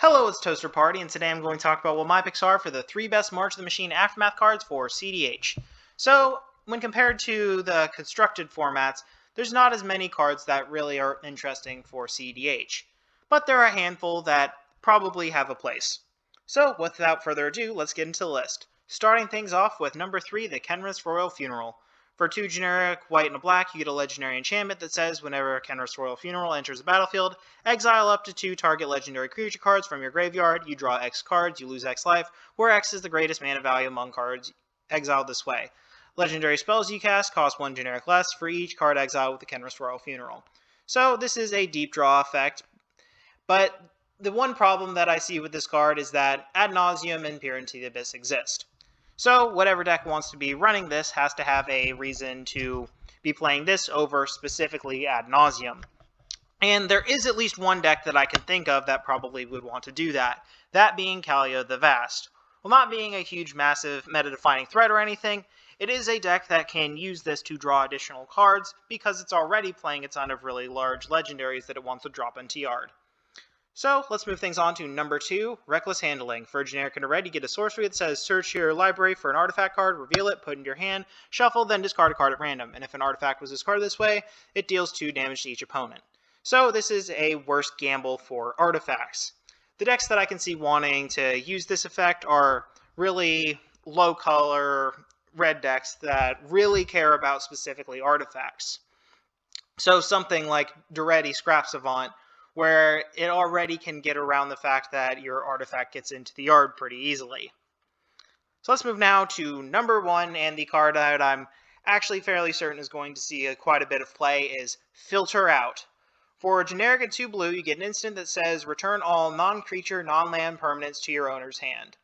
Hello, it's Toaster Party, and today I'm going to talk about what my picks are for the 3 best March of the Machine Aftermath cards for CEDH. So, when compared to the constructed formats, there's not as many cards that really are interesting for CEDH, but there are a handful that probably have a place. So, without further ado, let's get into the list. Starting things off with number 3, the Kenris Royal Funeral. For 2 generic white and a black, you get a legendary enchantment that says whenever Kenris Royal Funeral enters the battlefield, exile up to 2 target legendary creature cards from your graveyard, you draw X cards, you lose X life, where X is the greatest mana value among cards exiled this way. Legendary spells you cast cost 1 generic less for each card exiled with the Kenris Royal Funeral. So this is a deep draw effect, but the one problem that I see with this card is that Ad Nauseam and Peer into the Abyss exist. So whatever deck wants to be running this has to have a reason to be playing this over specifically Ad Nauseam. And there is at least one deck that I can think of that probably would want to do that, that being Kaalia the Vast. While not being a huge, massive, meta-defining threat or anything, it is a deck that can use this to draw additional cards because it's already playing a ton of really large legendaries that it wants to drop into yard. So, let's move things on to number 2, Reckless Handling. For a generic and a red, you get a sorcery that says search your library for an artifact card, reveal it, put it in your hand, shuffle, then discard a card at random. And if an artifact was discarded this way, it deals 2 damage to each opponent. So, this is a worse gamble for artifacts. The decks that I can see wanting to use this effect are really low color red decks that really care about specifically artifacts. So, something like Duretti Scrap Savant, where it already can get around the fact that your artifact gets into the yard pretty easily. So let's move now to number 1, and the card that I'm actually fairly certain is going to see quite a bit of play is Filter Out. For a generic and 2 blue, you get an instant that says return all non-creature, non-land permanents to your owner's hand.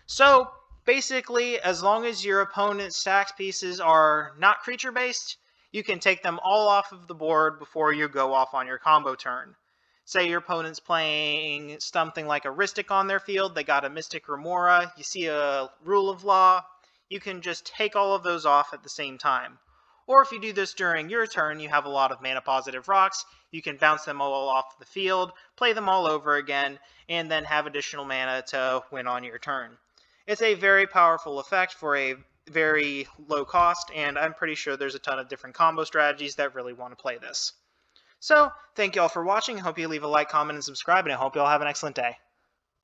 So basically, as long as your opponent's stacks pieces are not creature-based, you can take them all off of the board before you go off on your combo turn. Say your opponent's playing something like a Rhystic on their field, they got a Mystic Remora, you see a Rule of Law, you can just take all of those off at the same time. Or if you do this during your turn, you have a lot of mana positive rocks, you can bounce them all off the field, play them all over again, and then have additional mana to win on your turn. It's a very powerful effect for a very low cost, and I'm pretty sure there's a ton of different combo strategies that really want to play this. So, thank you all for watching. I hope you leave a like, comment, and subscribe, and I hope you all have an excellent day.